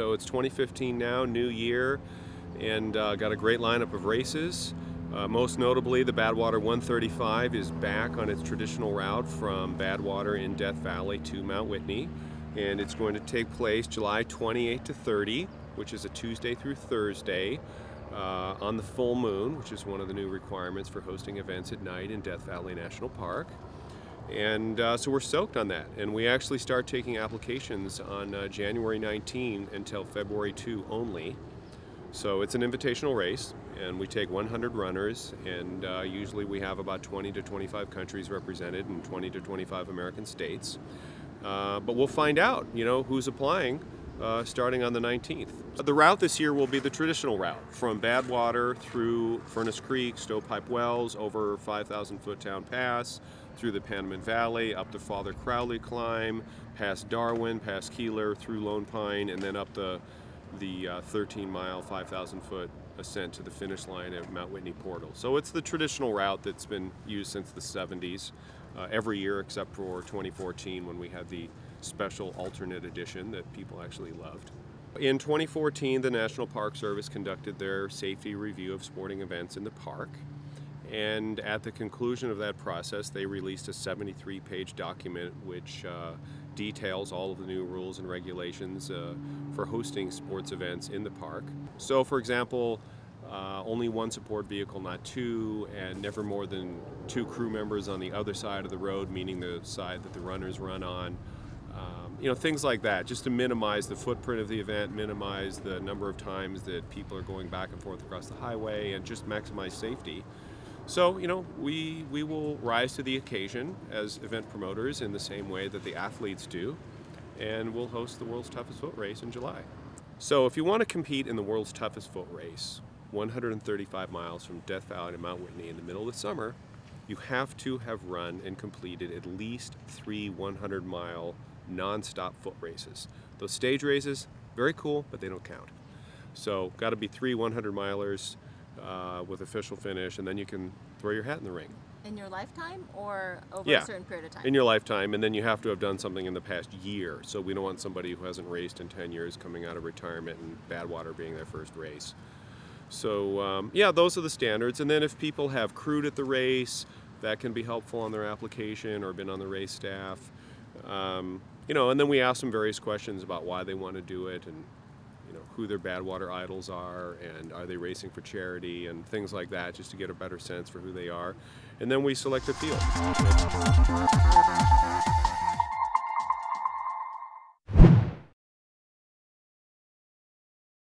So it's 2015 now, new year, and got a great lineup of races. Most notably, the Badwater 135 is back on its traditional route from Badwater in Death Valley to Mount Whitney, and it's going to take place July 28 to 30, which is a Tuesday through Thursday, on the full moon, which is one of the new requirements for hosting events at night in Death Valley National Park. And so we're stoked on that, and we actually start taking applications on January 19 until February 2 only. So it's an invitational race, and we take 100 runners, and usually we have about 20 to 25 countries represented and 20 to 25 American states. But we'll find out, who's applying starting on the 19th. The route this year will be the traditional route from Badwater through Furnace Creek, Stovepipe Wells, over 5,000-foot Town Pass, through the Panamint Valley, up the Father Crowley climb, past Darwin, past Keeler, through Lone Pine, and then up the 13-mile, 5,000-foot ascent to the finish line at Mount Whitney Portal. So it's the traditional route that's been used since the 70s, every year except for 2014 when we had the special alternate edition that people actually loved. In 2014, the National Park Service conducted their safety review of sporting events in the park. And at the conclusion of that process, they released a 73-page document which details all of the new rules and regulations for hosting sports events in the park. So, for example, only one support vehicle, not two, and never more than 2 crew members on the other side of the road, meaning the side that the runners run on. Things like that, just to minimize the footprint of the event, minimize the number of times that people are going back and forth across the highway, and just maximize safety. So, we will rise to the occasion as event promoters in the same way that the athletes do, and we'll host the world's toughest foot race in July. So if you want to compete in the world's toughest foot race, 135 miles from Death Valley to Mount Whitney in the middle of the summer, you have to have run and completed at least 3 100-mile non-stop foot races. Those stage races, very cool, but they don't count. So got to be 3 100-milers with official finish, and then you can throw your hat in the ring. In your lifetime or over a certain period of time? In your lifetime, and then you have to have done something in the past year. So we don't want somebody who hasn't raced in 10 years coming out of retirement and Badwater being their first race. So yeah, those are the standards. And then if people have crewed at the race, that can be helpful on their application or been on the race staff. And then we ask them various questions about why they want to do it, and who their Badwater idols are, and are they racing for charity, and things like that, just to get a better sense for who they are. And then we select a field.